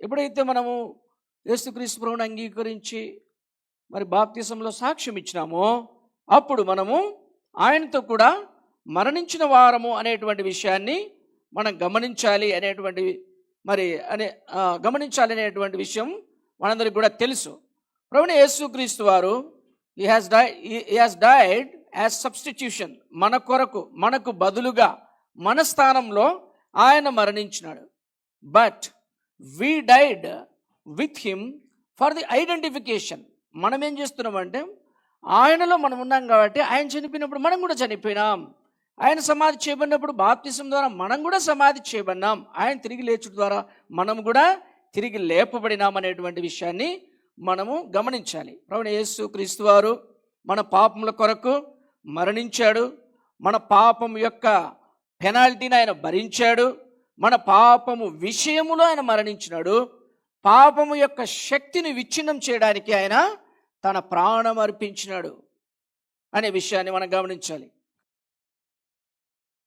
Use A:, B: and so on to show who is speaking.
A: ఎప్పుడైతే మనము యేసుక్రీస్తు ప్రభువుని అంగీకరించి మరి బాప్తిసంలో సాక్ష్యం ఇచ్చినామో అప్పుడు మనము ఆయనతో కూడా మరణించిన వారము అనేటువంటి విషయాన్ని మనం గమనించాలి అనేటువంటి విషయం మనందరికి కూడా తెలుసు. ప్రభువైన యేసుక్రీస్తు వారు he has died as substitution, మన కొరకు, మనకు బదులుగా, మన స్థానంలో ఆయన మరణించినాడు. But we died with him for the identification. మనం ఏం చేస్తున్నామంటే ఆయనలో మనం ఉన్నాం కాబట్టి ఆయన చనిపోయినప్పుడు మనం కూడా చనిపోయినాం. ఆయన సమాధి చేయబడినప్పుడు బాప్తిసం ద్వారా మనం కూడా సమాధి చేయబడినాం. ఆయన తిరిగి లేచుట ద్వారా మనం కూడా తిరిగి లేపబడినాం అనేటువంటి విషయాన్ని మనము గమనించాలి. ప్రభువైన యేసుక్రీస్తు వారు మన పాపముల కొరకు మరణించాడు. మన పాపం యొక్క పెనాల్టీని ఆయన భరించాడు. మన పాపము విషయములో ఆయన మరణించినాడు. పాపము యొక్క శక్తిని విచ్ఛిన్నం చేయడానికి ఆయన తన ప్రాణం అర్పించినాడు అనే విషయాన్ని మనం గమనించాలి.